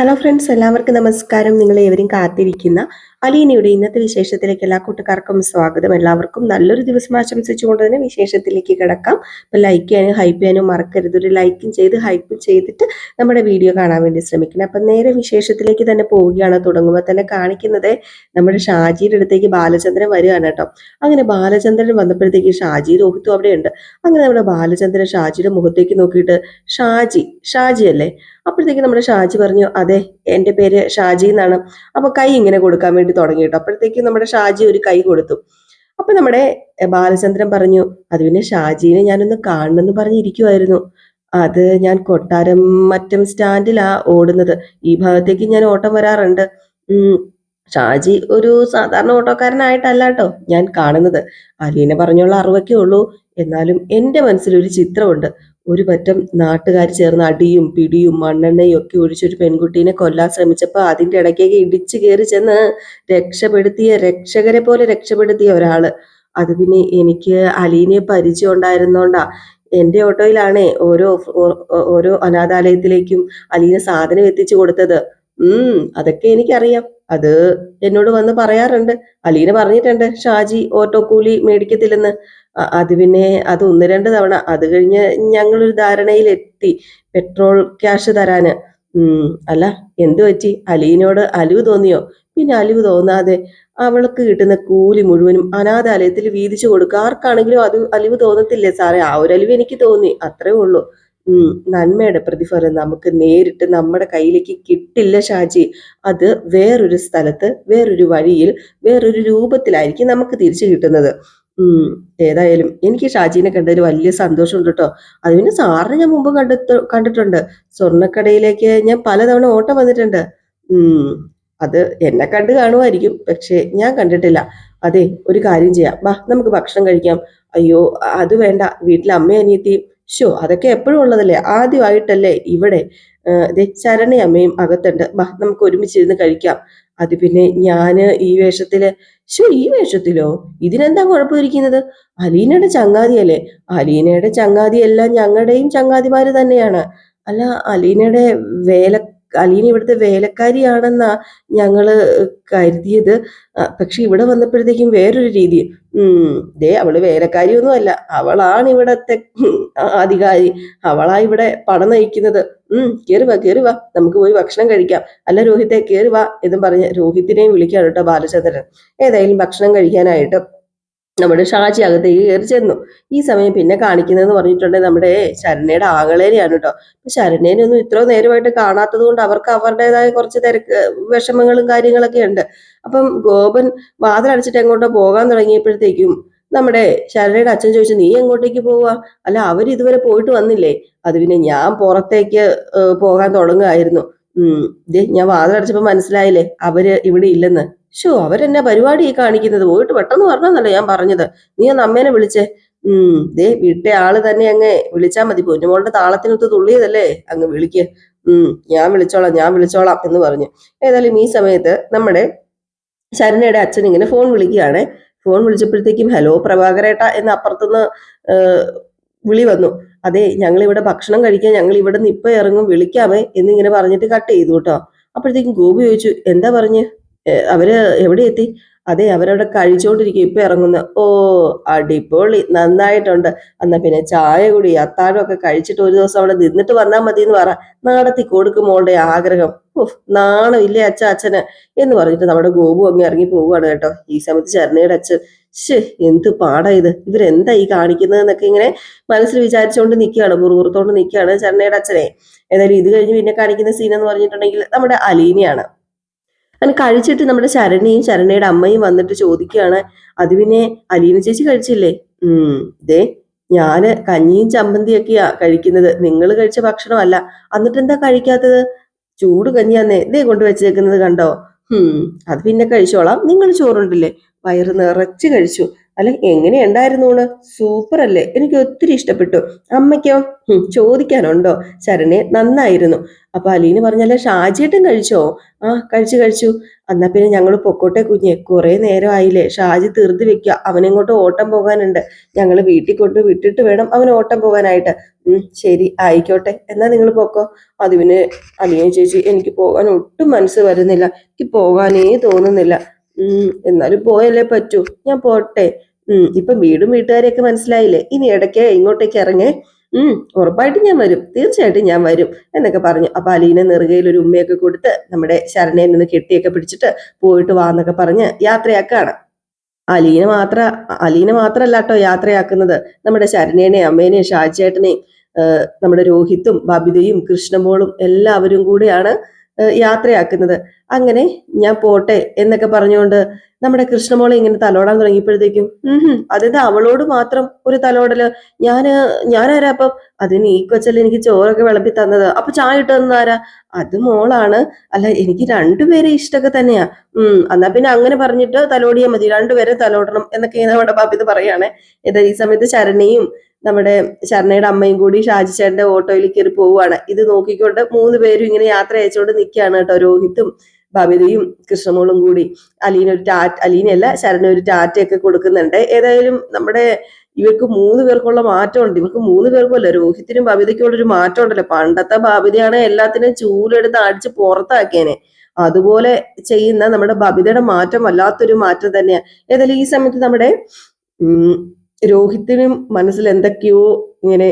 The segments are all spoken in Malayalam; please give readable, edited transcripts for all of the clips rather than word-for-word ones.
ഹലോ ഫ്രണ്ട്സ്, എല്ലാവർക്കും നമസ്കാരം. നിങ്ങൾ ഏവരും കാത്തിരിക്കുന്ന അലീനയുടെ ഇന്നത്തെ വിശേഷത്തിലേക്ക് എല്ലാ കൂട്ടുകാർക്കും സ്വാഗതം. എല്ലാവർക്കും നല്ലൊരു ദിവസം ആശംസിച്ചുകൊണ്ട് തന്നെ വിശേഷത്തിലേക്ക് കിടക്കാം. അപ്പം ലൈക്ക് ചെയ്യാനും ഹൈപ്പ് ചെയ്യാനും മറക്കരുത്. ഒരു ലൈക്കും ചെയ്ത് ഹൈപ്പും ചെയ്തിട്ട് നമ്മുടെ വീഡിയോ കാണാൻ വേണ്ടി ശ്രമിക്കണം. അപ്പം നേരെ വിശേഷത്തിലേക്ക് തന്നെ പോവുകയാണ്. തുടങ്ങുമ്പോൾ തന്നെ കാണിക്കുന്നത് നമ്മുടെ ഷാജിയുടെ അടുത്തേക്ക് ബാലചന്ദ്രൻ വരികയാണ് കേട്ടോ. അങ്ങനെ ബാലചന്ദ്രൻ വന്നപ്പോഴത്തേക്ക് ഷാജി രോഹിത്തും അവിടെയുണ്ട്. അങ്ങനെ നമ്മുടെ ബാലചന്ദ്രൻ ഷാജിയുടെ മുഖത്തേക്ക് നോക്കിയിട്ട് ഷാജി അല്ലേ? അപ്പോഴത്തേക്ക് നമ്മുടെ ഷാജി പറഞ്ഞു, അതെ, എൻ്റെ പേര് ഷാജി എന്നാണ്. അപ്പൊ കൈ ഇങ്ങനെ കൊടുക്കാൻ വേണ്ടി തുടങ്ങി കേട്ടോ. അപ്പോഴത്തേക്ക് നമ്മുടെ ഷാജി ഒരു കൈ കൊടുത്തു. അപ്പൊ നമ്മുടെ ബാലചന്ദ്രൻ പറഞ്ഞു, അത് പിന്നെ ഷാജീനെ ഞാനൊന്ന് കാണണമെന്ന് പറഞ്ഞിരിക്കുമായിരുന്നു. അത് ഞാൻ കൊട്ടാരം മറ്റം സ്റ്റാൻഡിലാ ഓടുന്നത്. ഈ ഭാഗത്തേക്ക് ഞാൻ ഓട്ടം വരാറുണ്ട്. ഷാജി ഒരു സാധാരണ ഓട്ടോക്കാരനായിട്ടല്ല കേട്ടോ ഞാൻ കാണുന്നത്. അലീന പറഞ്ഞുള്ള അറിവൊക്കെ ഉള്ളൂ. എന്നാലും എൻ്റെ മനസ്സിലൊരു ചിത്രമുണ്ട്. ഒരു പറ്റം നാട്ടുകാർ ചേർന്ന് അടിയും പിടിയും മണ്ണെണ്ണയും ഒക്കെ ഒഴിച്ചൊരു പെൺകുട്ടീനെ കൊല്ലാൻ ശ്രമിച്ചപ്പോൾ അതിൻ്റെ ഇടയ്ക്കേക്ക് ഇടിച്ചു കയറി ചെന്ന് രക്ഷകരെ പോലെ രക്ഷപ്പെടുത്തിയ ഒരാള്. അത് പിന്നെ എനിക്ക് അലീനയെ പരിചയം ഉണ്ടായിരുന്നോണ്ടാ. എൻ്റെ ഓട്ടോയിലാണേ ഓരോ അനാഥാലയത്തിലേക്കും അലീന സാധനം എത്തിച്ചു കൊടുത്തത്. അതൊക്കെ എനിക്കറിയാം. അത് എന്നോട് വന്ന് പറയാറുണ്ട്. അലീന പറഞ്ഞിട്ടുണ്ട് ഷാജി ഓട്ടോ കൂലി മേടിക്കത്തില്ലെന്ന്. അത് പിന്നെ അത് ഒന്ന് രണ്ട് തവണ, അത് കഴിഞ്ഞ് ഞങ്ങളൊരു ധാരണയിലെത്തി പെട്രോൾ ക്യാഷ് തരാന്. അല്ല, എന്തു പറ്റി? അലീനോട് അലിവ് തോന്നിയോ? പിന്നെ അലിവ് തോന്നാതെ അവൾക്ക് കിട്ടുന്ന കൂലി മുഴുവനും അനാഥാലയത്തിൽ വീതിച്ചു കൊടുക്കുക. ആർക്കാണെങ്കിലും അത് അലിവ് തോന്നത്തില്ലേ സാറേ? ആ ഒരു അലിവ് എനിക്ക് തോന്നി, അത്രേ ഉള്ളൂ. നന്മയുടെ പ്രതിഫലം നമുക്ക് നേരിട്ട് നമ്മുടെ കയ്യിലേക്ക് കിട്ടില്ല ഷാജി. അത് വേറൊരു സ്ഥലത്ത്, വേറൊരു വഴിയിൽ, വേറൊരു രൂപത്തിലായിരിക്കും നമുക്ക് തിരിച്ചു കിട്ടുന്നത്. ഏതായാലും എനിക്ക് ഷാജീനെ കണ്ടതിൽ വലിയ സന്തോഷമുണ്ട് കേട്ടോ. അത് പിന്നെ സാറിനെ ഞാൻ മുമ്പ് കണ്ടിട്ടുണ്ട്. സ്വർണ്ണക്കടയിലേക്ക് ഞാൻ പലതവണ ഓട്ടം വന്നിട്ടുണ്ട്. അത് എന്നെ കണ്ട് കാണുമായിരിക്കും, പക്ഷെ ഞാൻ കണ്ടിട്ടില്ല. അതെ, ഒരു കാര്യം ചെയ്യാം, വാ നമുക്ക് ഭക്ഷണം കഴിക്കാം. അയ്യോ, അത് വേണ്ട, വീട്ടിലെ അമ്മയും അനിയത്തിയും. അതൊക്കെ എപ്പോഴും ഉള്ളതല്ലേ, ആദ്യമായിട്ടല്ലേ ഇവിടെ. ശരണി അമ്മയും അകത്തുണ്ട്, വാ നമുക്ക് ഒരുമിച്ചിരുന്ന് കഴിക്കാം. അത് പിന്നെ ഞാന് ഈ വേഷത്തില്. ഈ വേഷത്തിലോ? ഇതിനെന്താ കുഴപ്പമിരിക്കുന്നത്? അലീനയുടെ ചങ്ങാതിയല്ലേ? അലീനയുടെ ചങ്ങാതി എല്ലാം ഞങ്ങളുടെയും ചങ്ങാതിമാര് തന്നെയാണ്. അല്ല, അലീനയുടെ വേല അലീന ഇവിടുത്തെ വേലക്കാരിയാണെന്നാ ഞങ്ങള് കരുതിയത്. പക്ഷെ ഇവിടെ വന്നപ്പോഴത്തേക്കും വേറൊരു രീതി. അവള് വേലക്കാരിയൊന്നും അല്ല, അവളാണ് ഇവിടത്തെ അധികാരി. അവളാ ഇവിടെ പണം നയിക്കുന്നത്. കേറുവാ നമുക്ക് പോയി ഭക്ഷണം കഴിക്കാം. അല്ല രോഹിത്തെ, കേറുവാ എന്നും പറഞ്ഞ് രോഹിത്തിനെയും വിളിക്കാണ് കേട്ടോ ബാലചന്ദ്രൻ. ഏതായാലും ഭക്ഷണം കഴിക്കാനായിട്ട് നമ്മുടെ ഷാജി അകത്തേക്ക് കയറി ചെന്നു. ഈ സമയം പിന്നെ കാണിക്കുന്നതെന്ന് പറഞ്ഞിട്ടുണ്ടെങ്കിൽ നമ്മുടെ ശരണയുടെ ആങ്ങളേനെയാണ് കേട്ടോ. ശരണേനൊന്നും ഇത്ര നേരമായിട്ട് കാണാത്തത് കൊണ്ട് അവർക്ക് അവരുടേതായ കുറച്ച് തിരക്ക് വിഷമങ്ങളും കാര്യങ്ങളൊക്കെ ഉണ്ട്. അപ്പം ഗോപൻ വാതിലടച്ചിട്ട് എങ്ങോട്ടോ പോകാൻ തുടങ്ങിയപ്പോഴത്തേക്കും നമ്മുടെ ശരണയുടെ അച്ഛൻ ചോദിച്ചു, നീ എങ്ങോട്ടേക്ക് പോവാ? അല്ല, അവർ ഇതുവരെ പോയിട്ട് വന്നില്ലേ? അത് പിന്നെ ഞാൻ പുറത്തേക്ക് പോകാൻ തുടങ്ങുകയായിരുന്നു. ഞാൻ വാതിലടച്ചപ്പോ മനസ്സിലായില്ലേ അവര് ഇവിടെ ഇല്ലെന്ന്. അവരെന്നാ പരിപാടി ഈ കാണിക്കുന്നത്? പോയിട്ട് പെട്ടെന്ന് പറഞ്ഞെന്നല്ലേ ഞാൻ പറഞ്ഞത്. നീ ഒന്ന് അമ്മേനെ വിളിച്ചേ. വീട്ടിലെ ആള് തന്നെ അങ്ങ് വിളിച്ചാ മതി. പൊന്നുമോളുടെ താളത്തിനൊത്ത് തുള്ളിയതല്ലേ, അങ്ങ് വിളിക്ക്. ഞാൻ വിളിച്ചോളാം എന്ന് പറഞ്ഞു. ഏതായാലും ഈ സമയത്ത് നമ്മുടെ ശരണയുടെ അച്ഛൻ ഇങ്ങനെ ഫോൺ വിളിക്കുകയാണ്. ഫോൺ വിളിച്ചപ്പോഴത്തേക്കും ഹലോ പ്രഭാകരേട്ട എന്ന് അപ്പുറത്തുനിന്ന് വിളി വന്നു. അതെ, ഞങ്ങൾ ഇവിടെ ഭക്ഷണം കഴിക്കാൻ, ഞങ്ങൾ ഇവിടെ നിന്ന് ഇപ്പൊ ഇറങ്ങും, വിളിക്കാമേ എന്നിങ്ങനെ പറഞ്ഞിട്ട് കട്ട് ചെയ്തു കേട്ടോ. അപ്പോഴത്തേക്കും ഗോപി ചോദിച്ചു, എന്താ പറഞ്ഞ്? അവര് എവിടെ എത്തി? അതെ, അവരവിടെ കഴിച്ചുകൊണ്ടിരിക്കും, ഇപ്പൊ ഇറങ്ങുന്നു. ഓ, അടിപൊളി, നന്നായിട്ടുണ്ട്. എന്നാ പിന്നെ ചായ കൂടി അത്താഴം ഒക്കെ കഴിച്ചിട്ട് ഒരു ദിവസം അവിടെ നിന്നിട്ട് വന്നാൽ മതി എന്ന് പറ. നടത്തി കൊടുക്കും മോളുടെ ആഗ്രഹം. നാണമില്ലേ അച്ഛന് എന്ന് പറഞ്ഞിട്ട് നമ്മുടെ ഗോപു അങ്ങ് ഇറങ്ങി പോവുകയാണ് കേട്ടോ. ഈ സമയത്ത് ചരണയുടെ അച്ഛൻ, എന്ത് പാടാ ഇത്, ഇവരെന്താ ഈ കാണിക്കുന്നത് എന്നൊക്കെ ഇങ്ങനെ മനസ്സിൽ വിചാരിച്ചുകൊണ്ട് നിൽക്കുകയാണ്, പുറത്തോണ്ട് നിൽക്കുകയാണ് ചരണയുടെ അച്ഛനെ. ഏതായാലും ഇത് കഴിഞ്ഞ് പിന്നെ കാണിക്കുന്ന സീൻ എന്ന് പറഞ്ഞിട്ടുണ്ടെങ്കിൽ നമ്മുടെ അലീനയാണ്. അങ്ങനെ കഴിച്ചിട്ട് നമ്മുടെ ശരണയും ശരണയുടെ അമ്മയും വന്നിട്ട് ചോദിക്കുകയാണ്, അത് പിന്നെ അലീന ചേച്ചി കഴിച്ചില്ലേ? ദേ ഞാന് കഞ്ഞിയും ചമ്മന്തിയൊക്കെയാ കഴിക്കുന്നത്, നിങ്ങൾ കഴിച്ച ഭക്ഷണമല്ല. എന്നിട്ട് എന്താ കഴിക്കാത്തത്? ചൂട് കഞ്ഞിയാന്നേ ദേ കൊണ്ടുവച്ചേക്കുന്നത് കണ്ടോ? അത് പിന്നെ കഴിച്ചോളാം, നിങ്ങൾ ചോറുണ്ടില്ലേ? വയറ് നിറച്ച് കഴിച്ചു. അല്ല എങ്ങനെയുണ്ടായിരുന്നു ഊണ്? സൂപ്പർ അല്ലേ, എനിക്ക് ഒത്തിരി ഇഷ്ടപ്പെട്ടു. അമ്മയ്ക്കോ? ചോദിക്കാനുണ്ടോ? ശരണ്യെ നന്നായിരുന്നു. അപ്പൊ അലീന പറഞ്ഞല്ലേ, ഷാജിയേട്ടൻ കഴിച്ചോ? ആ കഴിച്ചു കഴിച്ചു. എന്നാ പിന്നെ ഞങ്ങൾ പൊക്കോട്ടെ കുഞ്ഞെ, കുറെ നേരമായില്ലേ. ഷാജി ധൃതി വെക്കുക, അവനെങ്ങോട്ട് ഓട്ടം പോകാനുണ്ട്. ഞങ്ങൾ വീട്ടിൽ കൊണ്ട് വിട്ടിട്ട് വേണം അവന് ഓട്ടം പോകാനായിട്ട്. ശരി ആയിക്കോട്ടെ, എന്നാ നിങ്ങൾ പൊക്കോ. അത് പിന്നെ അലീന ചേച്ചി, എനിക്ക് പോകാൻ ഒട്ടും മനസ്സ് വരുന്നില്ല, എനിക്ക് പോകാനേ തോന്നുന്നില്ല. എന്നാലും പോയല്ലേ പറ്റൂ, ഞാൻ പോട്ടെ. ഇപ്പം വീടും വീട്ടുകാരെയൊക്കെ മനസ്സിലായില്ലേ, ഇനി ഇടയ്ക്ക് ഇങ്ങോട്ടേക്ക് ഇറങ്ങേ. ഉറപ്പായിട്ടും ഞാൻ വരും, തീർച്ചയായിട്ടും ഞാൻ വരും എന്നൊക്കെ പറഞ്ഞു. അപ്പൊ അലീന നെറുകയിൽ ഒരു ഉമ്മയൊക്കെ കൊടുത്ത് നമ്മുടെ ശരണയെ നിന്ന് കെട്ടിയൊക്കെ പിടിച്ചിട്ട് പോയിട്ട് വാന്നൊക്കെ പറഞ്ഞ് യാത്രയാക്കാണ്. അലീന മാത്ര അലീന മാത്രല്ല കേട്ടോ യാത്രയാക്കുന്നത്, നമ്മുടെ ശരണേനെയും അമ്മേനെയും ഷാജിയേട്ടനെയും നമ്മുടെ രോഹിത്തും ബബിതയും കൃഷ്ണമോളും എല്ലാവരും കൂടെയാണ് യാത്രയാക്കുന്നത്. അങ്ങനെ ഞാൻ പോട്ടെ എന്നൊക്കെ പറഞ്ഞുകൊണ്ട് നമ്മുടെ കൃഷ്ണമോളെ ഇങ്ങനെ തലോടാൻ തുടങ്ങിയപ്പോഴത്തേക്കും അതെന്താ അവളോട് മാത്രം ഒരു തലോടല്? ഞാനാരാ അപ്പം? അതിന് ഈ കൊച്ചല്ലേ എനിക്ക് ചോറൊക്കെ വിളമ്പി തന്നത്, അപ്പൊ ചായ ഇട്ട് തന്നാരാ? അത് മോളാണ്. അല്ല എനിക്ക് രണ്ടുപേരെ ഇഷ്ടമൊക്കെ തന്നെയാ. എന്നാ പിന്നെ അങ്ങനെ പറഞ്ഞിട്ട് തലോടിയാൽ മതി, രണ്ടുപേരെ തലോടണം എന്നൊക്കെ നമ്മുടെ ബാബിത് പറയാണ്. ഈ സമയത്ത് ശരണയും നമ്മുടെ ശരണയുടെ അമ്മയും കൂടി ഷാജിച്ചേട്ടന്റെ ഓട്ടോയിൽ കയറി പോവുകയാണ്. ഇത് നോക്കിക്കൊണ്ട് മൂന്ന് പേരും ഇങ്ങനെ യാത്ര അയച്ചുകൊണ്ട് നിൽക്കുകയാണ് കേട്ടോ. രോഹിത്തും ബബിതയും കൃഷ്ണമോളും കൂടി. അലീനയല്ല, ശരണ ഒരു ടാറ്റയൊക്കെ കൊടുക്കുന്നുണ്ട്. ഏതായാലും നമ്മുടെ ഇവർക്ക് മൂന്ന് പേർക്കുള്ള മാറ്റമുണ്ട്. ഇവർക്ക് മൂന്ന് പേർക്കുമല്ല, രോഹിത്തിനും ബബിതയ്ക്കും ഉള്ളൊരു മാറ്റം ഉണ്ടല്ലോ. പണ്ടത്തെ ബബിതയാണ് എല്ലാത്തിനും ചൂലെടുത്ത് അടിച്ച് പുറത്താക്കിയേനെ. അതുപോലെ ചെയ്യുന്ന നമ്മുടെ ബബിതയുടെ മാറ്റം വല്ലാത്തൊരു മാറ്റം തന്നെയാണ്. ഏതായാലും ഈ സമയത്ത് നമ്മുടെ രോഹിത്തിനും മനസ്സിൽ എന്തൊക്കെയോ ഇങ്ങനെ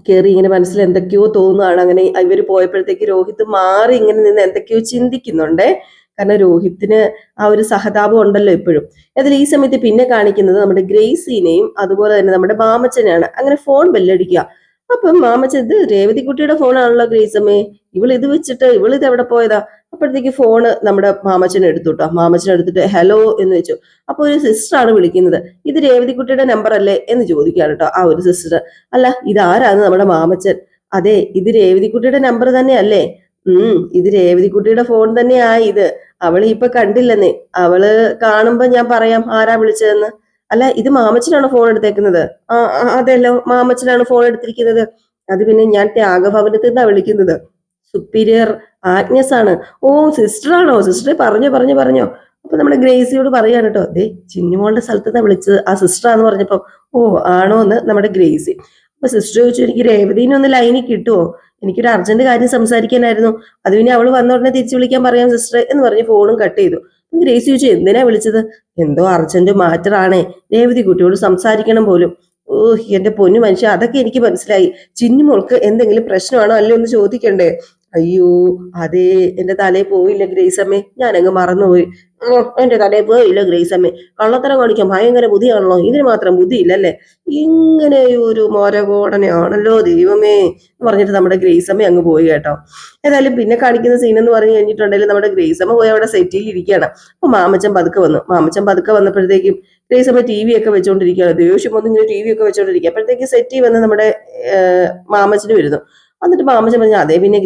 കയറി, ഇങ്ങനെ മനസ്സിൽ എന്തൊക്കെയോ തോന്നുകയാണ്. അങ്ങനെ ഇവർ പോയപ്പോഴത്തേക്ക് രോഹിത്ത് മാറി ഇങ്ങനെ നിന്ന് എന്തൊക്കെയോ ചിന്തിക്കുന്നുണ്ടേ. കാരണം രോഹിത്തിന് ആ ഒരു സഹതാപം ഉണ്ടല്ലോ എപ്പോഴും. അതിൽ ഈ സമയത്ത് പിന്നെ കാണിക്കുന്നത് നമ്മുടെ ഗ്രേസിനെയും അതുപോലെ തന്നെ നമ്മുടെ മാമച്ചനെയാണ്. അങ്ങനെ ഫോൺ ബെല്ലടിക്കുക. അപ്പം മാമച്ചൻ, ഇത് രേവതിക്കുട്ടിയുടെ ഫോണാണല്ലോ ഗ്രേസമ്മേ, ഇത് വെച്ചിട്ട് ഇത് എവിടെ പോയതാ? അപ്പോഴത്തേക്ക് ഫോണ് നമ്മുടെ മാമച്ചൻ എടുത്തു കേട്ടോ. മാമച്ചൻ എടുത്തിട്ട് ഹലോ എന്ന് വെച്ചു. അപ്പൊ ഒരു സിസ്റ്ററാണ് വിളിക്കുന്നത്. ഇത് രേവതിക്കുട്ടിയുടെ നമ്പർ അല്ലേ എന്ന് ചോദിക്കുകയാണ് കേട്ടോ ആ ഒരു സിസ്റ്റർ. അല്ല ഇതാരാന്ന് നമ്മുടെ മാമച്ചൻ. അതെ, ഇത് രേവതിക്കുട്ടിയുടെ നമ്പർ തന്നെ അല്ലേ? ഇത് രേവതിക്കുട്ടിയുടെ ഫോൺ തന്നെയാ ഇത്. അവള് ഇപ്പൊ കണ്ടില്ലെന്നേ, അവള് കാണുമ്പോ ഞാൻ പറയാം ആരാ വിളിച്ചതെന്ന്. അല്ല ഇത് മാമച്ചനാണ് ഫോൺ എടുത്തേക്കുന്നത്? അതെല്ലോ, മാമച്ചനാണ് ഫോൺ എടുത്തിരിക്കുന്നത്. അത് പിന്നെ ഞാൻ ത്യാഗഭവനത്തിൽ നിന്നാ വിളിക്കുന്നത്, സുപ്പീരിയർ ആഗ്നസ് ആണ്. ഓ സിസ്റ്റർ ആണോ? സിസ്റ്റർ പറഞ്ഞോ. അപ്പൊ നമ്മുടെ ഗ്രേസിയോട് പറയാണ് കേട്ടോ, ദേ ചിന്നുമോളുടെ സ്ഥലത്ത് നിന്നാ വിളിച്ചത്, ആ സിസ്റ്ററാന്ന് പറഞ്ഞപ്പോ ഓ ആണോ എന്ന് നമ്മുടെ ഗ്രേസി. അപ്പൊ സിസ്റ്റർ ചോദിച്ചു, എനിക്ക് രേവതിനെ ഒന്ന് ലൈനിൽ കിട്ടുമോ? എനിക്കൊരു അർജന്റ് കാര്യം സംസാരിക്കാനായിരുന്നു. അത് പിന്നെ അവള് വന്ന ഉടനെ തിരിച്ചു വിളിക്കാൻ പറയാം സിസ്റ്റർ എന്ന് പറഞ്ഞ് ഫോണും കട്ട് ചെയ്തു. ഗ്രേസി ചോദിച്ചു, എന്തിനാ വിളിച്ചത്? എന്തോ അർജന്റ് മാറ്ററാണേ, രേവതി കുട്ടിയോട് സംസാരിക്കണം പോലും. ഓ എന്റെ പൊന്നു മനുഷ്യ, അതൊക്കെ എനിക്ക് മനസ്സിലായി. ചിന്നുമോൾക്ക് എന്തെങ്കിലും പ്രശ്നമാണോ അല്ലേ എന്ന് ചോദിക്കണ്ടേ? അയ്യോ അതെ, എന്റെ തലയിൽ പോയില്ല ഗ്രേസമ്മേ, ഞാനങ്ങ് മറന്നുപോയി. എന്റെ തലയിൽ പോയില്ല ഗ്രേസമ്മേ, കള്ളത്തരം കാണിക്കാൻ ഭയങ്കര ബുദ്ധിയാണല്ലോ, ഇതിന് മാത്രം ബുദ്ധിയില്ലല്ലേ? ഇങ്ങനെ ഒരു മോരകോടനെയാണല്ലോ ദൈവമേ എന്ന് പറഞ്ഞിട്ട് നമ്മുടെ ഗ്രേസമ്മ അങ്ങ് പോയി കേട്ടോ. ഏതായാലും പിന്നെ കാണിക്കുന്ന സീൻ എന്ന് പറഞ്ഞു കഴിഞ്ഞിട്ടുണ്ടെങ്കിൽ നമ്മുടെ ഗ്രേസമ്മ പോയി അവിടെ സെറ്റിൽ ഇരിക്കുകയാണ്. അപ്പൊ മാമച്ചൻ പതുക്കെ വന്നപ്പോഴത്തേക്കും ഗ്രേസമ്മ ടി വി ഒക്കെ വെച്ചോണ്ടിരിക്കുകയാണ്. ദേഷ്യം വന്ന് ഇങ്ങനെ ടി വി ഒക്കെ വെച്ചോണ്ടിരിക്കുക. അപ്പോഴത്തേക്ക് സെറ്റി വന്ന് നമ്മുടെ മാമച്ചന് വരുന്നു. എന്നിട്ട് മാമച്ചൻ പറഞ്ഞു, അതേ പിന്നെ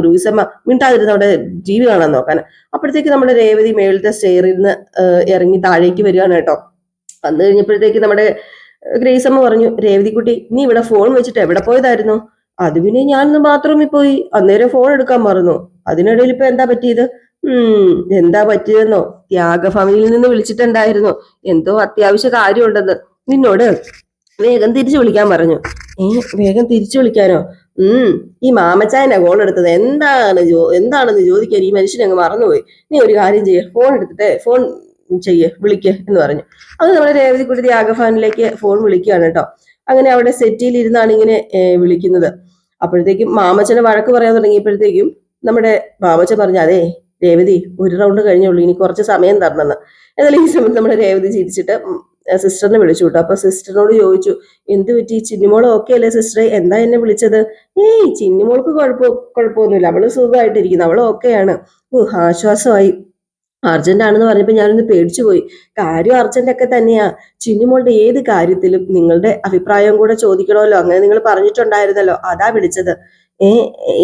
ഗ്രൂസമ്മ മിണ്ടാതിരുന്ന് അവിടെ ടി വി കാണാൻ നോക്കാൻ. അപ്പോഴത്തേക്ക് നമ്മുടെ രേവതി മേളത്തെ സ്റ്റെയറിൽ നിന്ന് ഇറങ്ങി താഴേക്ക് വരികയാണ് കേട്ടോ. വന്നു കഴിഞ്ഞപ്പോഴത്തേക്ക് നമ്മുടെ ഗ്രേസമ്മ പറഞ്ഞു, രേവതിക്കുട്ടി നീ ഇവിടെ ഫോൺ വെച്ചിട്ട് എവിടെ പോയതായിരുന്നു? അത് പിന്നെ ഞാനൊന്ന് ബാത്റൂമിൽ പോയി, അന്നേരം ഫോൺ എടുക്കാൻ മറന്നു. അതിനിടയിൽ ഇപ്പൊ എന്താ പറ്റിയത്? എന്താ പറ്റിയതെന്നോ, ത്യാഗഭവനിൽ നിന്ന് വിളിച്ചിട്ടുണ്ടായിരുന്നു, എന്തോ അത്യാവശ്യ കാര്യമുണ്ടെന്ന്, നിന്നോട് വേഗം തിരിച്ചു വിളിക്കാൻ പറഞ്ഞു. വേഗം തിരിച്ചു വിളിക്കാനോ? ഈ മാമച്ചായനാ ഫോൺ എടുത്തത്. എന്താണെന്ന് ചോദിക്കാൻ ഈ മനുഷ്യനങ്ങ് മറന്നുപോയി. നീ ഒരു കാര്യം ഫോൺ എടുത്തിട്ട് ഫോൺ വിളിക്ക് എന്ന് പറഞ്ഞു. അത് നമ്മുടെ രേവതിക്കുട്ടി ത്യാഗഭവനിലേക്ക് ഫോൺ വിളിക്കുകയാണ് കേട്ടോ. അങ്ങനെ അവിടെ സെറ്റിയിൽ ഇരുന്നാണ് ഇങ്ങനെ വിളിക്കുന്നത്. അപ്പോഴത്തേക്കും മാമച്ചനെ വഴക്ക് പറയാൻ തുടങ്ങിയപ്പോഴത്തേക്കും നമ്മുടെ മാമച്ചൻ പറഞ്ഞു, അതെ രേവതി, ഒരു റൗണ്ട് കഴിഞ്ഞുള്ളൂ, ഇനി കുറച്ച് സമയം തരണമെന്ന്. എന്നാലും ഈ സമയത്ത് നമ്മുടെ രേവതി ചിരിച്ചിട്ട് സിസ്റ്ററിനെ വിളിച്ചു കേട്ടോ. അപ്പൊ സിസ്റ്ററിനോട് ചോദിച്ചു, എന്ത് പറ്റി, ചിന്നിമോൾ ഓക്കെ അല്ലേ സിസ്റ്ററെ, എന്താ എന്നെ വിളിച്ചത്? ചിന്നിമോൾക്ക് കുഴപ്പമൊന്നുമില്ല, അവള് സുഖമായിട്ടിരിക്കുന്നു, അവള് ഓക്കെയാണ്. ആശ്വാസമായി. അർജന്റ് ആണെന്ന് പറഞ്ഞപ്പോ ഞാനൊന്ന് പേടിച്ചു പോയി. കാര്യം അർജന്റ് ഒക്കെ തന്നെയാ. ചിന്നിമോളുടെ ഏത് കാര്യത്തിലും നിങ്ങളുടെ അഭിപ്രായം കൂടെ ചോദിക്കണമല്ലോ, അങ്ങനെ നിങ്ങൾ പറഞ്ഞിട്ടുണ്ടായിരുന്നല്ലോ, അതാ വിളിച്ചത്.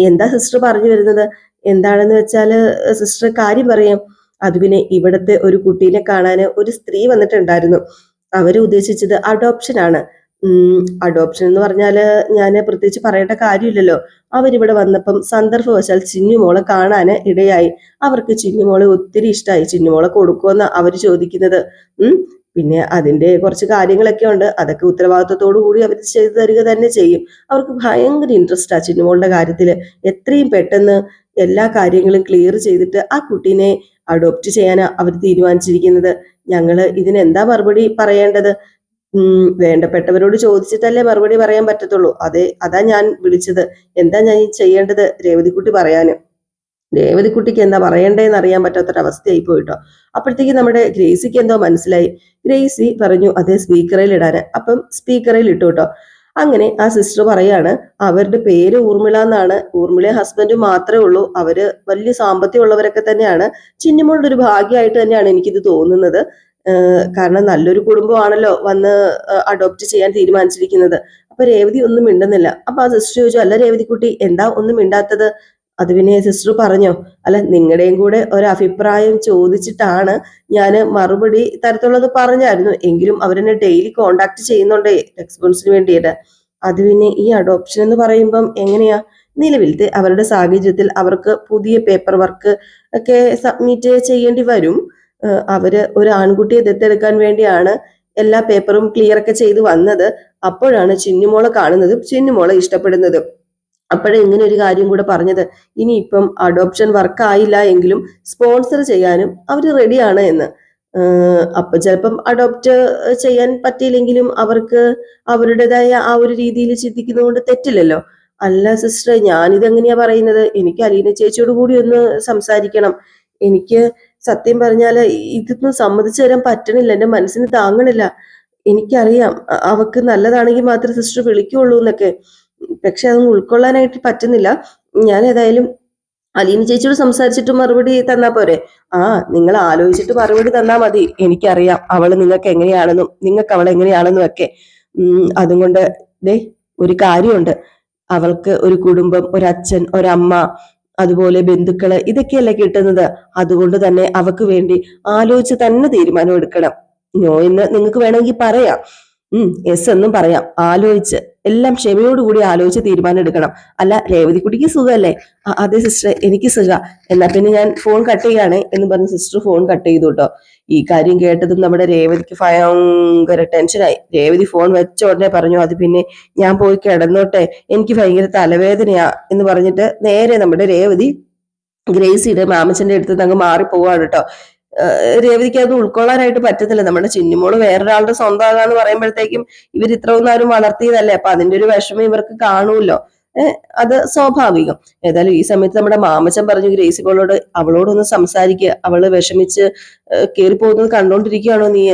എന്താ സിസ്റ്റർ പറഞ്ഞു വരുന്നത്? എന്താണെന്ന് വെച്ചാല് സിസ്റ്റർ കാര്യം പറയാം. അത് പിന്നെ ഇവിടുത്തെ ഒരു കുട്ടീനെ കാണാൻ ഒരു സ്ത്രീ വന്നിട്ടുണ്ടായിരുന്നു. അവര് ഉദ്ദേശിച്ചത് അഡോപ്ഷൻ ആണ്. അഡോപ്ഷൻ എന്ന് പറഞ്ഞാല് ഞാൻ പ്രത്യേകിച്ച് പറയേണ്ട കാര്യമില്ലല്ലോ. അവരിവിടെ വന്നപ്പം സന്ദർഭവശാൽ ചിന്നുമോളെ കാണാൻ ഇടയായി. അവർക്ക് ചിന്നുമോളെ ഒത്തിരി ഇഷ്ടമായി. ചിന്നുമോളെ കൊടുക്കുമെന്ന് അവര് ചോദിക്കുന്നത്. പിന്നെ അതിന്റെ കുറച്ച് കാര്യങ്ങളൊക്കെ ഉണ്ട്. അതൊക്കെ ഉത്തരവാദിത്വത്തോടു കൂടി അവർ ചെയ്തു തരിക തന്നെ ചെയ്യും. അവർക്ക് ഭയങ്കര ഇൻട്രസ്റ്റ് ആ ചിന്നുമോളുടെ കാര്യത്തിൽ. എത്രയും പെട്ടെന്ന് എല്ലാ കാര്യങ്ങളും ക്ലിയർ ചെയ്തിട്ട് ആ കുട്ടീനെ അഡോപ്റ്റ് ചെയ്യാനാ അവർ തീരുമാനിച്ചിരിക്കുന്നത്. ഞങ്ങള് ഇതിനെന്താ മറുപടി പറയേണ്ടത്? വേണ്ടപ്പെട്ടവരോട് ചോദിച്ചിട്ടല്ലേ മറുപടി പറയാൻ പറ്റത്തുള്ളൂ. അതാ ഞാൻ വിളിച്ചത്. എന്താ ഞാൻ ചെയ്യേണ്ടത് രേവതിക്കുട്ടി പറയാന്? രേവതിക്കുട്ടിക്ക് എന്താ പറയണ്ടേന്ന് അറിയാൻ പറ്റാത്തൊരവസ്ഥയായി പോയിട്ടോ. അപ്പോഴത്തേക്ക് നമ്മുടെ ഗ്രേസിക്ക് എന്തോ മനസ്സിലായി. ഗ്രേസി പറഞ്ഞു അതെ സ്പീക്കറിൽ ഇടാന്. അപ്പം സ്പീക്കറിൽ ഇട്ടു കേട്ടോ. അങ്ങനെ ആ സിസ്റ്റർ പറയാണ് അവരുടെ പേര് ഊർമിള എന്നാണ്. ഊർമിള ഹസ്ബൻഡ് മാത്രമേ ഉള്ളൂ. അവര് വലിയ സാമ്പത്തികം ഉള്ളവരൊക്കെ തന്നെയാണ്. ചിന്നുമോളുടെ ഒരു ഭാഗ്യമായിട്ട് തന്നെയാണ് എനിക്കിത് തോന്നുന്നത്. കാരണം നല്ലൊരു കുടുംബമാണല്ലോ വന്ന് അഡോപ്റ്റ് ചെയ്യാൻ തീരുമാനിച്ചിരിക്കുന്നത്. അപ്പൊ രേവതി ഒന്നും മിണ്ടുന്നില്ല. അപ്പൊ ആ സിസ്റ്റർ ചോദിച്ചു അല്ല രേവതിക്കുട്ടി എന്താ ഒന്നും മിണ്ടാത്തത്? അത് പിന്നെ സിസ്റ്റർ പറഞ്ഞോ അല്ല നിങ്ങളുടെയും കൂടെ ഒരു അഭിപ്രായം ചോദിച്ചിട്ടാണ് ഞാൻ മറുപടി തരത്തുള്ളത് പറഞ്ഞായിരുന്നു. എങ്കിലും അവരെന്നെ ഡെയിലി കോണ്ടാക്ട് ചെയ്യുന്നുണ്ടേ റെസ്പോൺസിന് വേണ്ടിയിട്ട്. അത് പിന്നെ ഈ അഡോപ്ഷൻ എന്ന് പറയുമ്പം എങ്ങനെയാ? നിലവിലത്തെ അവരുടെ സാഹചര്യത്തിൽ അവർക്ക് പുതിയ പേപ്പർ വർക്ക് ഒക്കെ സബ്മിറ്റ് ചെയ്യേണ്ടി വരും. അവര് ഒരു ആൺകുട്ടിയെ ദത്തെടുക്കാൻ വേണ്ടിയാണ് എല്ലാ പേപ്പറും ക്ലിയർ ഒക്കെ ചെയ്ത് വന്നത്. അപ്പോഴാണ് ചിന്നുമോളെ കാണുന്നതും ചിന്നുമോളെ ഇഷ്ടപ്പെടുന്നതും. അപ്പോഴേ ഇങ്ങനെ ഒരു കാര്യം കൂടെ പറഞ്ഞത്, ഇനിയിപ്പം അഡോപ്ഷൻ വർക്ക് ആയില്ല എങ്കിലും സ്പോൺസർ ചെയ്യാനും അവർ റെഡിയാണ് എന്ന്. അപ്പൊ ചിലപ്പം അഡോപ്റ്റ് ചെയ്യാൻ പറ്റിയില്ലെങ്കിലും അവർക്ക് അവരുടേതായ ആ ഒരു രീതിയിൽ ചിന്തിക്കുന്നതുകൊണ്ട് തെറ്റില്ലല്ലോ. അല്ല സിസ്റ്റർ ഞാനിതെങ്ങനെയാ പറയുന്നത്? എനിക്ക് അലീന ചേച്ചിയോട് കൂടി ഒന്ന് സംസാരിക്കണം. എനിക്ക് സത്യം പറഞ്ഞാല് ഇതൊന്നും സമ്മതിച്ചു തരാൻ പറ്റണില്ല. എന്റെ മനസ്സിന് താങ്ങണില്ല. എനിക്കറിയാം അവക്ക് നല്ലതാണെങ്കിൽ മാത്രമേ സിസ്റ്റർ വിളിക്കുള്ളൂ എന്നൊക്കെ. പക്ഷെ അതൊന്നും ഉൾക്കൊള്ളാനായിട്ട് പറ്റുന്നില്ല. ഞാൻ ഏതായാലും അലീന ചേച്ചിയോട് സംസാരിച്ചിട്ട് മറുപടി തന്നാ പോരെ? ആ നിങ്ങൾ ആലോചിച്ചിട്ട് മറുപടി തന്നാ മതി. എനിക്കറിയാം അവള് നിങ്ങൾക്ക് എങ്ങനെയാണെന്നും നിങ്ങൾക്ക് അവൾ എങ്ങനെയാണെന്നും ഒക്കെ. അതുകൊണ്ട് ദേ ഒരു കാര്യമുണ്ട്. അവൾക്ക് ഒരു കുടുംബം, ഒരച്ഛൻ, ഒരമ്മ, അതുപോലെ ബന്ധുക്കള് ഇതൊക്കെയല്ലേ കിട്ടുന്നത്. അതുകൊണ്ട് തന്നെ അവക്ക് വേണ്ടി ആലോചിച്ച് തന്നെ തീരുമാനം എടുക്കണം. നോ എന്ന് നിങ്ങൾക്ക് വേണമെങ്കിൽ പറയാം, എസ് എന്നും പറയാം. ആലോചിച്ച് എല്ലാം ക്ഷമയോടുകൂടി ആലോചിച്ച് തീരുമാനം എടുക്കണം. അല്ല രേവതിക്കുട്ടിക്ക് സുഖമല്ലേ? അതെ സിസ്റ്റർ എനിക്ക് സുഖ. എന്നാ പിന്നെ ഞാൻ ഫോൺ കട്ട് ചെയ്യാണ് എന്ന് പറഞ്ഞ് സിസ്റ്റർ ഫോൺ കട്ട് ചെയ്തു കേട്ടോ. ഈ കാര്യം കേട്ടതും നമ്മുടെ രേവതിക്ക് ഭയങ്കര ടെൻഷനായി. രേവതി ഫോൺ വെച്ച ഉടനെ പറഞ്ഞു അത് പിന്നെ ഞാൻ പോയി കിടന്നോട്ടെ, എനിക്ക് ഭയങ്കര തലവേദനയാ എന്ന് പറഞ്ഞിട്ട് നേരെ നമ്മുടെ രേവതി ഗ്രേസിയുടെ മാമച്ചന്റെ അടുത്ത് അങ്ങ് മാറിപ്പോവാണ് കേട്ടോ. രേവതിക്ക് അത് ഉൾക്കൊള്ളാനായിട്ട് പറ്റത്തില്ല. നമ്മുടെ ചിന്നുമോള് വേറൊരാളുടെ സ്വന്തമാകാന്ന് പറയുമ്പോഴത്തേക്കും ഇവർ ഇത്രയൊന്നും ആരും വളർത്തിയതല്ലേ. അപ്പൊ അതിന്റെ ഒരു വിഷമം ഇവർക്ക് കാണൂല്ലോ. അത് സ്വാഭാവികം. ഏതായാലും ഈ സമയത്ത് നമ്മുടെ മാമച്ചൻ പറഞ്ഞു ഗ്രേസി മോളോട് അവളോടൊന്ന് സംസാരിക്കുക. അവള് വിഷമിച്ച് കയറി പോകുന്നത് കണ്ടോണ്ടിരിക്കുകയാണോ നീ?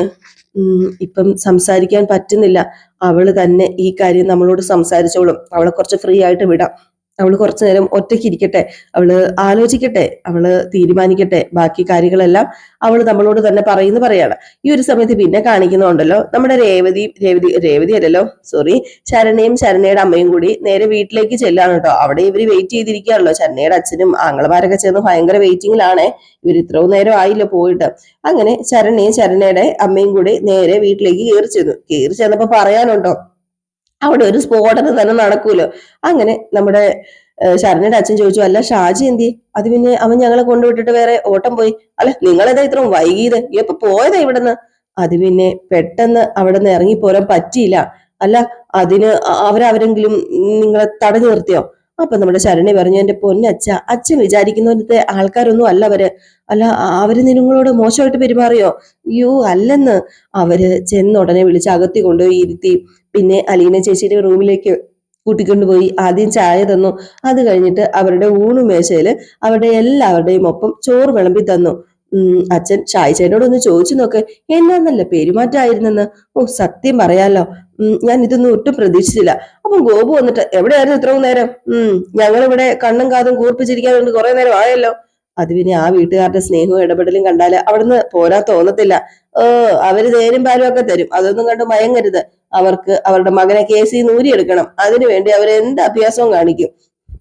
ഇപ്പം സംസാരിക്കാൻ പറ്റുന്നില്ല. അവള് തന്നെ ഈ കാര്യം നമ്മളോട് സംസാരിച്ചോളും. അവളെ കുറച്ച് ഫ്രീ ആയിട്ട് വിടാം. അവള് കുറച്ചു നേരം ഒറ്റയ്ക്ക് ഇരിക്കട്ടെ, അവള് ആലോചിക്കട്ടെ, അവള് തീരുമാനിക്കട്ടെ. ബാക്കി കാര്യങ്ങളെല്ലാം അവള് നമ്മളോട് തന്നെ പറയാണ്. ഈ ഒരു സമയത്ത് പിന്നെ കാണിക്കുന്നുണ്ടല്ലോ നമ്മുടെ രേവതി അല്ലല്ലോ സോറി, ശരണയും ശരണയുടെ അമ്മയും കൂടി നേരെ വീട്ടിലേക്ക് ചെല്ലാണ് കേട്ടോ. അവിടെ ഇവര് വെയിറ്റ് ചെയ്തിരിക്കുകയാണല്ലോ. ശരണയുടെ അച്ഛനും ആങ്ങളമാരൊക്കെ ചേർന്ന് ഭയങ്കര വെയിറ്റിംഗിലാണ്. ഇവർ ഇത്രയും നേരം ആയില്ല പോയിട്ട്. അങ്ങനെ ശരണയും ശരണയുടെ അമ്മയും കൂടി നേരെ വീട്ടിലേക്ക് കയറി ചെന്നപ്പോ പറയാനുണ്ടോ, അവിടെ ഒരു സ്ഫോടനം തന്നെ നടക്കൂലോ. അങ്ങനെ നമ്മുടെ ശരണ്യയുടെ അച്ഛൻ ചോദിച്ചു അല്ല ഷാജി എന്തി? അത് പിന്നെ അവൻ ഞങ്ങളെ കൊണ്ടുവിട്ടിട്ട് വേറെ ഓട്ടം പോയി. അല്ല നിങ്ങളേതാ ഇത്രയും വൈകിയത്? എപ്പൊ പോയതാ ഇവിടുന്ന്? അത് പിന്നെ പെട്ടെന്ന് അവിടെ നിന്ന് ഇറങ്ങിപ്പോരാൻ പറ്റിയില്ല. അല്ല അതിന് അവരെങ്കിലും നിങ്ങളെ തടഞ്ഞു നിർത്തിയോ? അപ്പൊ നമ്മുടെ ശരണി പറഞ്ഞു എന്റെ പൊന്നച്ഛ, അച്ഛൻ വിചാരിക്കുന്നവരത്തെ ആൾക്കാരൊന്നും അല്ല അവര്. അല്ല അവര് നിങ്ങളോട് മോശമായിട്ട് പെരുമാറിയോ? അയ്യോ അല്ലെന്ന്. അവര് ചെന്നുടനെ വിളിച്ച് അകത്തി കൊണ്ടുപോയി ഇരുത്തി. പിന്നെ അലീന ചേച്ചിയുടെ റൂമിലേക്ക് കൂട്ടിക്കൊണ്ടുപോയി ആദ്യം ചായ തന്നു. അത് കഴിഞ്ഞിട്ട് അവരുടെ ഊണുമേശയില് അവരുടെ എല്ലാവരുടെയും ഒപ്പം ചോറ് വിളമ്പി തന്നു. അച്ഛൻ ഷായിച്ചേനോട് ഒന്ന് ചോദിച്ചു നോക്ക് എന്നാന്നല്ല പെരുമാറ്റമായിരുന്നെന്ന്. സത്യം പറയാലോ ഞാൻ ഇതൊന്നും ഒട്ടും പ്രതീക്ഷിച്ചില്ല. അപ്പം ഗോപു വന്നിട്ട് എവിടെയായിരുന്നു ഇത്രയും നേരം? ഞങ്ങളിവിടെ കണ്ണും കാതും കൂർപ്പിച്ചിരിക്കാൻ വേണ്ടി കുറെ നേരം ആയല്ലോ. അത് പിന്നെ ആ വീട്ടുകാരുടെ സ്നേഹവും ഇടപെടലും കണ്ടാല് അവിടുന്ന് പോരാ തോന്നത്തില്ല. അവര് തേരും പാലും ഒക്കെ തരും, അതൊന്നും കണ്ട് മയങ്ങരുത്. അവർക്ക് അവരുടെ മകനെ കേസിൽ നിന്ന് ഊരിയെടുക്കണം. അതിനുവേണ്ടി അവരെന്ത് അഭ്യാസവും കാണിക്കും.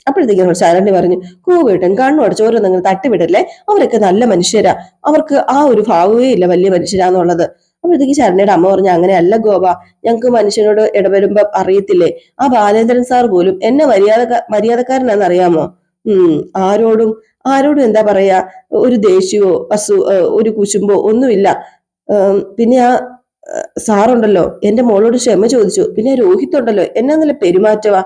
അപ്പോഴത്തേക്കും ശരണ്യ പറഞ്ഞു, കൂവേട്ടൻ കണ്ണോട് ചോര നിങ്ങൾ തട്ടിവിടല്ലേ, അവരൊക്കെ നല്ല മനുഷ്യരാ, അവർക്ക് ആ ഒരു ഭാവമേ ഇല്ല വലിയ മനുഷ്യരാന്നുള്ളത്. അപ്പോഴത്തേക്ക് ശരണ്യയുടെ അമ്മ പറഞ്ഞു, അങ്ങനെയല്ല ഗോപ, ഞങ്ങക്ക് മനുഷ്യനോട് ഇടപെടുമ്പോ അറിയത്തില്ലേ, ആ ബാലേന്ദ്രൻ സാർ പോലും എന്നെ മര്യാദക്കാരനാണെന്ന് അറിയാമോ. ആരോടും ആരോടും എന്താ പറയാ, ഒരു ദേഷ്യമോ ഒരു കുശുമ്പോ ഒന്നുമില്ല. പിന്നെ ആ സാറുണ്ടല്ലോ എന്റെ മോളോട് ക്ഷമ ചോദിച്ചു, പിന്നെ രോഹിത് ഉണ്ടല്ലോ എന്നാ നല്ല പെരുമാറ്റവാ.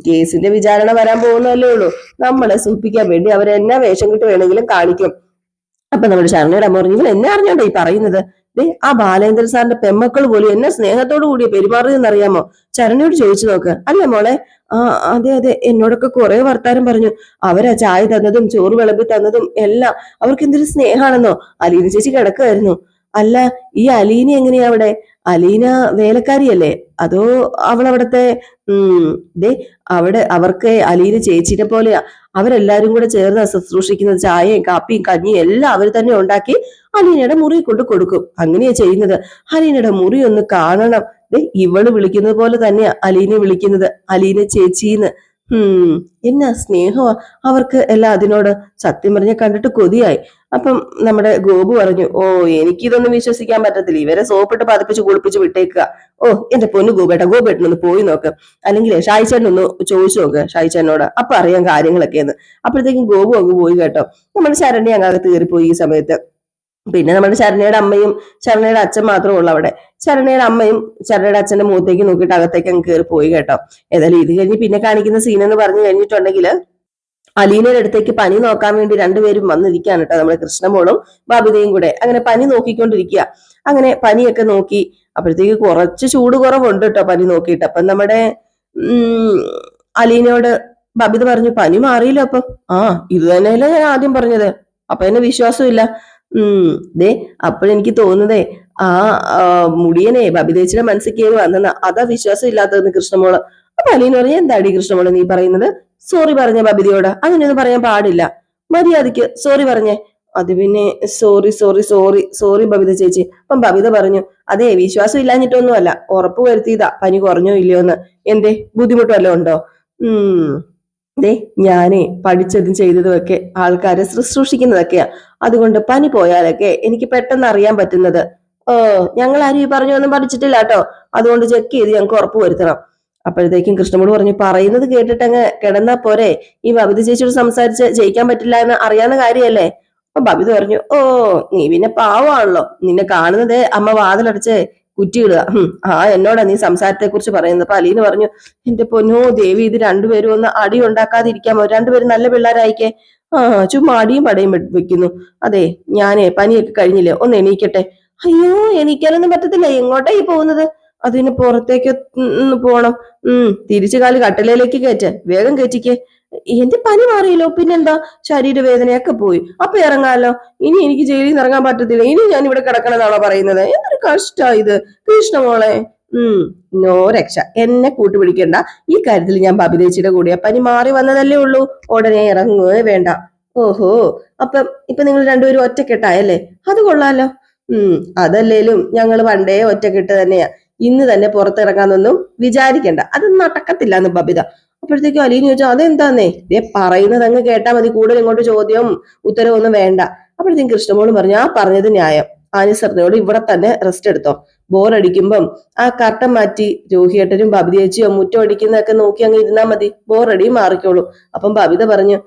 കേസിന്റെ വിചാരണ വരാൻ പോകുന്നതല്ലേ ഉള്ളൂ, നമ്മളെ സൂപ്പിക്കാൻ വേണ്ടി അവരെന്നാ വേഷം കിട്ട് വേണമെങ്കിലും കാണിക്കും. അപ്പൊ നമ്മുടെ ശരണയുടെ അമ്മ പറഞ്ഞു, എന്നെ അറിഞ്ഞോണ്ടോ ഈ പറയുന്നത്, ആ ബാലേന്ദ്രൻ സാറിന്റെ പെമ്മക്കൾ പോലും എന്നെ സ്നേഹത്തോടു കൂടി പെരുമാറിയെന്ന് അറിയാമോ, ശരണ്യോട് ചോദിച്ചു നോക്ക്. അല്ല മോളെ. ആ അതെ അതെ, എന്നോടൊക്കെ കുറെ വർത്താനം പറഞ്ഞു, അവരാ ചായ തന്നതും ചോറ് വിളമ്പി തന്നതും എല്ലാം, അവർക്ക് എന്തൊരു സ്നേഹാണെന്നോ. അലീന ചേച്ചി കിടക്കുമായിരുന്നു. അല്ല, ഈ അലീന എങ്ങനെയാ അവിടെ, അലീന വേലക്കാരിയല്ലേ അതോ അവളവിടത്തെ ദേ അവിടെ അവർക്ക് അലീന ചേച്ചിനെ പോലെയാ, അവരെല്ലാരും കൂടെ ചേർന്ന് ശുശ്രൂഷിക്കുന്നത്, ചായയും കാപ്പിയും കഞ്ഞിയും എല്ലാം അവർ തന്നെ ഉണ്ടാക്കി അലീനയുടെ മുറി കൊണ്ട് കൊടുക്കും. അങ്ങനെയാ ചെയ്യുന്നത്. അലീനയുടെ മുറി ഒന്ന് കാണണം. ഇവള് വിളിക്കുന്നത് പോലെ തന്നെയാ അലീന വിളിക്കുന്നത്, അലീന ചേച്ചീന്ന്. എന്നാ സ്നേഹമാ അവർക്ക് എല്ലാം അതിനോട്. സത്യം പറഞ്ഞ കണ്ടിട്ട് കൊതിയായി. അപ്പം നമ്മുടെ ഗോപു പറഞ്ഞു, ഓ എനിക്കിതൊന്നും വിശ്വസിക്കാൻ പറ്റത്തില്ല, ഇവരെ സോപ്പിട്ട് പതിപ്പിച്ച് കുളിപ്പിച്ച് വിട്ടേക്കുക. ഓ എന്റെ പൊന്നു ഗോപേട്ടനൊന്ന് പോയി നോക്ക്, അല്ലെങ്കിൽ ഷായിച്ചേട്ടനൊന്ന് ചോദിച്ചു നോക്ക് ഷായിച്ചേട്ടനോട്, അപ്പൊ അറിയാം കാര്യങ്ങളൊക്കെയെന്ന്. അപ്പോഴത്തേക്കും ഗോപു അങ്ങ് പോയി കേട്ടോ. നമ്മുടെ ശരണ്യ അങ്ങകത്ത് കയറിപ്പോയി ഈ സമയത്ത്. പിന്നെ നമ്മുടെ ശരണ്യയുടെ അമ്മയും ശരണ്യയുടെ അച്ഛൻ മാത്രമേ ഉള്ളൂ അവിടെ. ശരണ്യയുടെ അമ്മയും ശരണ്യയുടെ അച്ഛന്റെ മുഖത്തേക്ക് നോക്കിയിട്ട് അകത്തേക്ക് അങ്ങ് കയറി പോയി കേട്ടോ. ഏതായാലും ഇത് കഴിഞ്ഞ് പിന്നെ കാണിക്കുന്ന സീൻ എന്ന് പറഞ്ഞു കഴിഞ്ഞിട്ടുണ്ടെങ്കിൽ, അലീനയുടെ അടുത്തേക്ക് പനി നോക്കാൻ വേണ്ടി രണ്ടുപേരും വന്നിരിക്കുകയാണ് കേട്ടോ, നമ്മുടെ കൃഷ്ണമോളും ബബിതയും കൂടെ. അങ്ങനെ പനി നോക്കിക്കൊണ്ടിരിക്കുക. അങ്ങനെ പനിയൊക്കെ നോക്കി. അപ്പോഴത്തേക്ക് കുറച്ച് ചൂട് കുറവുണ്ട് കേട്ടോ പനി നോക്കിയിട്ട്. അപ്പം നമ്മുടെ അലീനയോട് ബബിത പറഞ്ഞു, പനി മാറിയില്ല അപ്പം. ഇത് തന്നെയല്ലേ ഞാൻ ആദ്യം പറഞ്ഞത്, അപ്പൊ എന്നെ വിശ്വാസമില്ല. ദേ അപ്പോഴെനിക്ക് തോന്നുന്നതേ ആ മുടിയനെ ബബിതേച്ചിയുടെ മനസ്സിൽ കയറി വന്നെന്ന, അതാ വിശ്വാസം ഇല്ലാത്തതെന്ന് കൃഷ്ണമോള്. അപ്പൊ അലീന പറഞ്ഞു, എന്താടി കൃഷ്ണമോള് നീ പറയുന്നത്, സോറി പറഞ്ഞ ബബിതയോട്, അങ്ങനെയൊന്നും പറയാൻ പാടില്ല, മര്യാദയ്ക്ക് സോറി പറഞ്ഞേ. അത് പിന്നെ sorry sorry sorry sorry Babitha ചേച്ചി. അപ്പം ബബിത പറഞ്ഞു, അതെ വിശ്വാസം ഇല്ലാഞ്ഞിട്ടൊന്നുമല്ല, ഉറപ്പ് വരുത്തിയതാ പനി കുറഞ്ഞോ ഇല്ലയോ എന്ന്. എന്തേ ബുദ്ധിമുട്ട് വല്ലതും ഉണ്ടോ? ഞാനേ പഠിച്ചതും ചെയ്തതും ഒക്കെ ആൾക്കാരെ ശുശ്രൂഷിക്കുന്നതൊക്കെയാ, അതുകൊണ്ട് പനി പോയാലൊക്കെ എനിക്ക് പെട്ടെന്ന് അറിയാൻ പറ്റുന്നത്. ഞങ്ങൾ ആരും ഈ പറഞ്ഞൊന്നും പഠിച്ചിട്ടില്ല കേട്ടോ, അതുകൊണ്ട് ചെക്ക് ചെയ്ത് ഞങ്ങൾക്ക് ഉറപ്പ് വരുത്തണം. അപ്പോഴത്തേക്കും കൃഷ്ണമോട് പറഞ്ഞു, പറയുന്നത് കേട്ടിട്ടങ്ങ് കിടന്നാ പോരെ, ഈ ബബിത ചേച്ചിയോട് സംസാരിച്ച് ജയിക്കാൻ പറ്റില്ല എന്ന് അറിയാവുന്ന കാര്യമല്ലേ. അപ്പൊ ബബിത പറഞ്ഞു, നീ പിന്നെ പാവമാണല്ലോ, നിന്നെ കാണുന്നത് അമ്മ വാതിലടച്ച് കുറ്റിയിടുക. എന്നോടാ നീ സംസാരത്തെ കുറിച്ച് പറയുന്നത്. അപ്പൊ അലീന പറഞ്ഞു, എന്റെ പൊന്നോ ദേവി, ഇത് രണ്ടുപേരും ഒന്ന് അടി ഉണ്ടാക്കാതിരിക്കാമോ, രണ്ടുപേരും നല്ല പിള്ളേരായിക്കേ. ചുമ്മാ അടിയും പടയും വെക്കുന്നു. അതെ ഞാനേ പനിയൊക്കെ കഴിഞ്ഞില്ലേ, ഒന്ന് എണീക്കട്ടെ. അയ്യോ എണീക്കാനൊന്നും പറ്റത്തില്ല, എങ്ങോട്ടാ ഈ പോകുന്നത്, അതിന് പുറത്തേക്ക് പോണം. തിരിച്ചു കാല് കട്ടിലേക്ക് കയറ്റ, വേഗം കയറ്റിക്കേ. എന്റെ പനി മാറിയല്ലോ, പിന്നെന്താ ശരീരവേദനയൊക്കെ പോയി, അപ്പൊ ഇറങ്ങാലോ. ഇനി എനിക്ക് ജയിലിൽ നിന്ന് ഇറങ്ങാൻ പറ്റത്തില്ല, ഇനി ഞാൻ ഇവിടെ കിടക്കണമെന്നാണോ പറയുന്നത്, എന്തൊരു കഷ്ടാ ഇത് കൃഷ്ണമോളെ. നോ രക്ഷ, എന്നെ കൂട്ടുപിടിക്കണ്ട, ഈ കാര്യത്തിൽ ഞാൻ ബബിതേച്ചിയുടെ കൂടെ, പനി മാറി വന്നതല്ലേ ഉള്ളൂ, ഉടനെ ഇറങ്ങുകയോ വേണ്ട. ഓഹോ, ഇപ്പൊ നിങ്ങൾ രണ്ടുപേരും ഒറ്റക്കെട്ടായല്ലേ, അത് കൊള്ളാലോ. അതല്ലേലും ഞങ്ങൾ പണ്ടേ ഒറ്റക്കെട്ട് തന്നെയാ, ഇന്ന് തന്നെ പുറത്തിറങ്ങാന്നൊന്നും വിചാരിക്കണ്ട, അത് നടക്കത്തില്ല എന്ന് ബബിത. അപ്പോഴത്തേക്കും അലീന ചോദിച്ചാൽ, അതെന്താന്നേ, പറയുന്നത് അങ്ങ് കേട്ടാ മതി, കൂടുതൽ ഇങ്ങോട്ട് ചോദ്യവും ഉത്തരവും ഒന്നും വേണ്ട. അപ്പോഴത്തേക്കും കൃഷ്ണമോളും പറഞ്ഞു, പറഞ്ഞത് ന്യായം, ആനിസറിനോട് ഇവിടെ തന്നെ റെസ്റ്റ് എടുത്തോ, ബോറടിക്കുമ്പം ആ കർട്ടൻ മാറ്റി രോഹിയേട്ടനും ബബിതേച്ചിയോ മുറ്റം അടിക്കുന്നതൊക്കെ നോക്കി അങ്ങ് ഇരുന്നാ മതി, ബോറടിയും മാറിക്കോളൂ. അപ്പം ബബിത പറഞ്ഞു,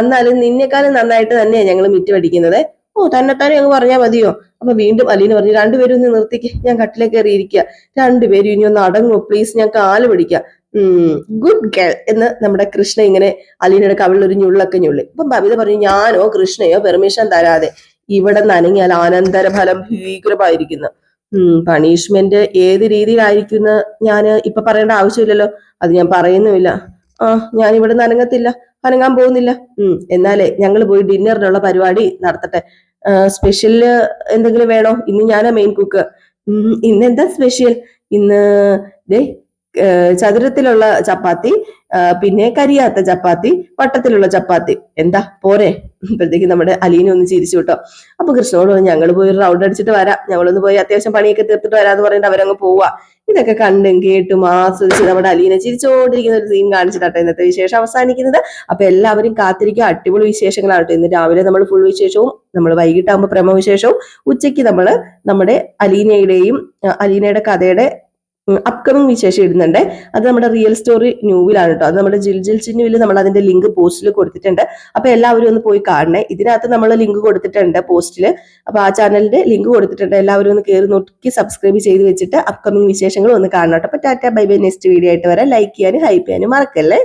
എന്നാലും നിന്നെക്കാളും നന്നായിട്ട് തന്നെയാ ഞങ്ങൾ മുറ്റം അടിക്കുന്നത്. തന്നെത്താനെ അങ്ങ് പറഞ്ഞാ മതിയോ. അപ്പൊ വീണ്ടും അലീന പറഞ്ഞു, രണ്ടുപേരും ഒന്ന് നിർത്തിക്ക്, ഞാൻ കട്ടിലേക്ക് കയറി ഇരിക്കുക, രണ്ടുപേരും ഇനി ഒന്ന് അടങ്ങുമോ പ്ലീസ്, ഞാൻ കാല് പിടിക്കാം. ഗുഡ് ഗേൾ എന്ന് നമ്മുടെ കൃഷ്ണ ഇങ്ങനെ അലീനയുടെ കവിളിൽ ഒരു ഞുള്ളൊക്കെ ഞുള്ളി. അപ്പൊ ബബിത പറഞ്ഞു, ഞാനോ കൃഷ്ണയോ പെർമിഷൻ തരാതെ ഇവിടെ നനങ്ങിയാൽ അനന്തര ഫലം ഭീകരമായിരിക്കുന്നു. പണിഷ്മെന്റ് ഏത് രീതിയിലായിരിക്കുന്ന ഞാൻ ഇപ്പൊ പറയേണ്ട ആവശ്യമില്ലല്ലോ, അത് ഞാൻ പറയുന്നുമില്ല. ഞാൻ ഇവിടെ നനങ്ങത്തില്ല, അനങ്ങാൻ പോകുന്നില്ല. എന്നാലേ ഞങ്ങൾ പോയി ഡിന്നറിനുള്ള പരിപാടി നടത്തട്ടെ. സ്പെഷ്യല് എന്തെങ്കിലും വേണോ? ഇന്ന് ഞാനാ മെയിൻ കുക്ക്. ഇന്നെന്താ സ്പെഷ്യൽ? ഇന്ന് ചതുരത്തിലുള്ള ചപ്പാത്തി, പിന്നെ കരിയാത്ത ചപ്പാത്തി, വട്ടത്തിലുള്ള ചപ്പാത്തി. എന്താ പോരെ? അപ്പോഴത്തേക്ക് നമ്മുടെ അലീന ഒന്ന് ചിരിച്ചു കേട്ടോ. അപ്പൊ കൃഷ്ണനോട് പറഞ്ഞു, ഞങ്ങൾ പോയി റൗണ്ട് അടിച്ചിട്ട് വരാം, ഞങ്ങളൊന്ന് പോയി അത്യാവശ്യം പണിയൊക്കെ തീർത്തിട്ട് വരാന്ന് പറഞ്ഞിട്ട് അവരങ്ങ് പോവാ. ഇതൊക്കെ കണ്ടും കേട്ടും ആസ്വദിച്ച് നമ്മുടെ അലീന ചിരിച്ചോണ്ടിരിക്കുന്ന ഒരു സീൻ കാണിച്ചിട്ടാട്ടോ ഇന്നത്തെ വിശേഷം അവസാനിക്കുന്നത്. അപ്പൊ എല്ലാവരും കാത്തിരിക്കുക, അടിപൊളി വിശേഷങ്ങളാട്ടോ. ഇന്ന് രാവിലെ നമ്മൾ ഫുൾ വിശേഷവും, നമ്മൾ വൈകിട്ടാകുമ്പോൾ പ്രമവിശേഷവും, ഉച്ചയ്ക്ക് നമ്മൾ നമ്മുടെ അലീനയുടെ കഥയുടെ അപ്കമിങ് വിശേഷം ഇടുന്നുണ്ട്. അത് നമ്മുടെ റിയൽ സ്റ്റോറി ന്യൂവിലാണ് കേട്ടോ. അത് നമ്മുടെ ജിൽ ചിന്നുവിൽ നമ്മൾ അതിന്റെ ലിങ്ക് പോസ്റ്റിൽ കൊടുത്തിട്ടുണ്ട്. അപ്പൊ എല്ലാവരും ഒന്ന് പോയി കാണണേ. ഇതിനകത്ത് നമ്മൾ ലിങ്ക് കൊടുത്തിട്ടുണ്ട് പോസ്റ്റില്. അപ്പൊ ആ ചാനലിന്റെ ലിങ്ക് കൊടുത്തിട്ടുണ്ട്. എല്ലാവരും ഒന്ന് കയറി നോക്കി സബ്സ്ക്രൈബ് ചെയ്ത് വെച്ചിട്ട് അപ്കമിങ് വിശേഷങ്ങൾ ഒന്ന് കാണണം കേട്ടോ. അപ്പൊ Tata bye bye. Next video ആയിട്ട് വരാം. ലൈക്ക് ചെയ്യാനും ഹൈപ്പ് ചെയ്യാനും മറക്കല്ലേ.